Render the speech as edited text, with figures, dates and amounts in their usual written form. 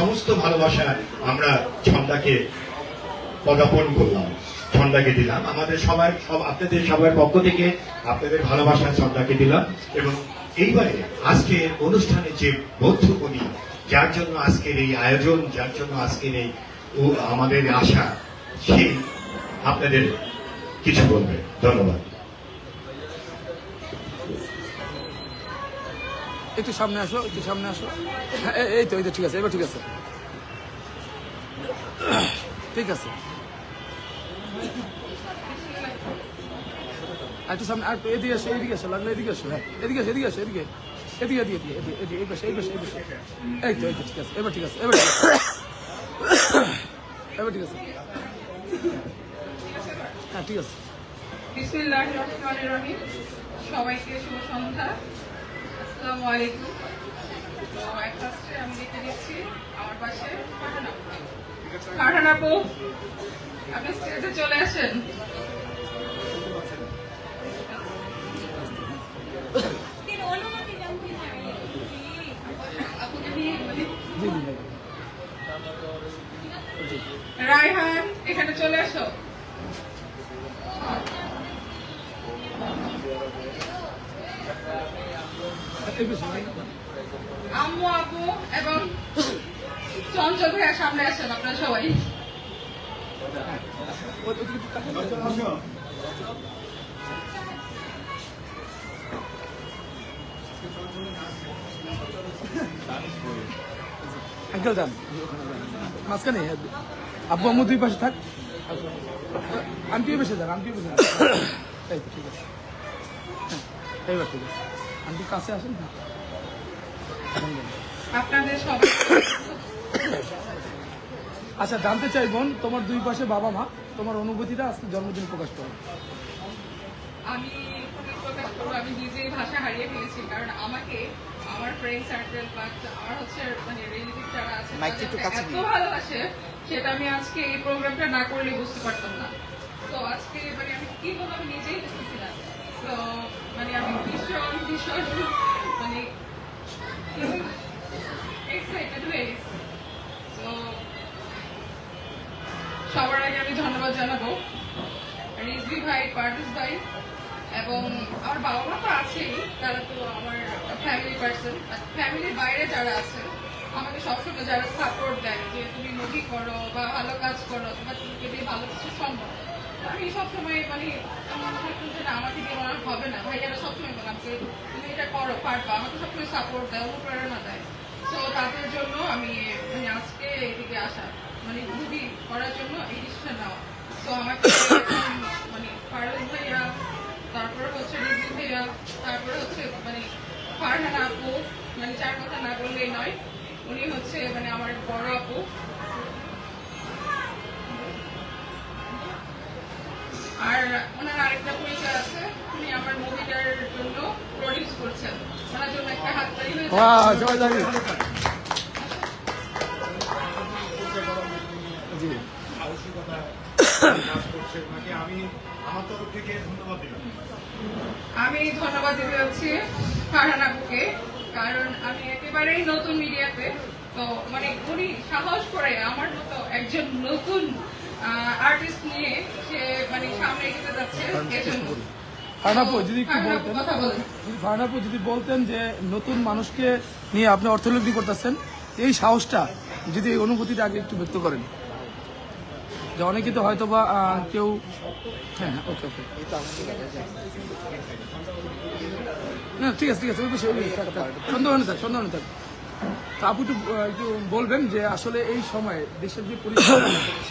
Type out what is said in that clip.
সমস্ত ভালোবাসা আমরা ছন্দাকে পদার্পণ করলাম, ছন্দাকে দিলাম, আমাদের সবার আপনাদের সবার পক্ষ থেকে আপনাদের ভালোবাসা ছন্দাকে দিলাম। এবং এইবারে আজকে অনুষ্ঠানে যে বৌদ্ধকনি, যার জন্য আজকের এই আয়োজন, যার জন্য আজকের এই আমাদের আশা, সেই আপনাদের কিছু বলবে। ধন্যবাদ। একটু সামনে আসো, একটু সামনে আসো। হ্যাঁ, এই তো ঠিক আছে, এবার ঠিক আছে, ঠিক আছে। একটু সামনে, আর এদিকে আসো, এদিকে আসো, লাগলে এদিকে আসো। হ্যাঁ, এদিকে আসো, এদিকে আসো, এদিকে এদিকে এদিকে এদিকে এদিকে এই পাশে, এই পাশে, এই পাশে। এই তো ঠিক আছে, এবার ঠিক আছে, এবার ঠিক আছে, এবার ঠিক আছে। হ্যাঁ, ঠিক আছে। বিসমিল্লাহির রহমানির রহিম। সবাইকে শুভ সন্ধ্যা, আসসালামু আলাইকুম। তো ফার্স্টে আমি দেখে দিচ্ছি আমার পাশে ফারহান আপু, আপনি স্টেজে চলে আসেন। রায়হান, এখানে চলে আসো। আম্মু, আপু এবং চঞ্চল ভাইয়া সামনে আসেন আপনারা সবাই। আঙ্কেল যান মাঝখানে, আব্বু আম্মু দুই পাশে থাক, আন্টিও বেশি যান, আন্টিও বেশি যান। এই তো ঠিক আছে, এইবার ঠিক আছে। আন্টি কাছে আসেন। আপনাদের সবাই আচ্ছা, জানতে চাই বোন, তোমার দুই পাশে বাবা মা, তোমার অনুভূতিটা আজকে জন্মদিন প্রকাশ করো। আমি প্রকাশ করবো, আমি নিজেই ভাষা হারিয়ে ফেলেছি, কারণ আমাকে আমার ফ্রেন্ড সার্কেল বা আমার হচ্ছে মানে রিলেটিভ যারা আছে এত ভালোবাসে, সেটা আমি আজকে এই প্রোগ্রামটা না করলে বুঝতে পারতাম না। তো আজকে মানে আমি কি বলবো, আমি নিজেই বুঝতেছিলাম। তো মানে আমি ভীষণ ভীষণ মানে এক্সাইটেড হয়ে গেছি। তো সবার আগে আমি ধন্যবাদ জানাবো রিজভি ভাই, পারভেজ ভাই এবং আমার বাবা মা তো আছেই, তারা তো আমার ফ্যামিলি পার্সন। ফ্যামিলির বাইরে যারা আছে আমাকে সবসময় যারা সাপোর্ট দেয় যে তুমি মুভি করো বা ভালো কাজ করো, তোমার তুমি দিয়ে ভালো কিছু সম্ভব। আমি সবসময় মানে আমার থাকতাম যে না, আমাকে দিয়ে আমার হবে না। ভাইয়ারা সবসময় বলে আমাকে তুমি এটা করো, পারবা, আমাকে সবসময় সাপোর্ট দেয়, অনুপ্রেরণা দেয়। তো তাদের জন্য আমি মানে আজকে এদিকে আসা, মানে মুভি করার জন্য এই ডিসিশন নেওয়া। তো আমাকে মানে পারভেজ ভাইয়া, তারপরে হচ্ছে রিজভি ভাইয়া, তারপরে হচ্ছে মানে ফারহান আপু, মানে যার কথা না বললেই নয়, উনি হচ্ছে মানে আমার বড় আপু। আর ওনার আরেকটা পরিচয় আছে, উনি আমার মুভিটার জন্য প্রডিউস করছেন, ওনার জন্য একটা হাততালি হয়ে আমি ধন্যবাদ দিতে যাচ্ছি ফারহান আপুকে, কারণ আমি একেবারেই নতুন মিডিয়াতে। তো মানে উনি সাহস করে আমার মতো একজন নতুন আর্টিস্ট নিয়ে সে মানে সামনে এগিয়ে যাচ্ছে। ফারহান যদি একটু বলতেন, ফারহান যদি বলতেন যে নতুন মানুষকে নিয়ে আপনি অর্থনীতি করতেছেন, এই সাহসটা যদি এই অনুভূতিটা আগে একটু ব্যক্ত করেন। যে অনেকে তো হয়তো বা কেউ, হ্যাঁ হ্যাঁ, ওকে ওকে, না ঠিক আছে ঠিক আছে, ওই বিষয়ে সন্দেহ নেই থাক, সন্দেহ নেই থাক। তো আপু একটু বলবেন যে আসলে এই সময়ে দেশের যে পরিস্থিতি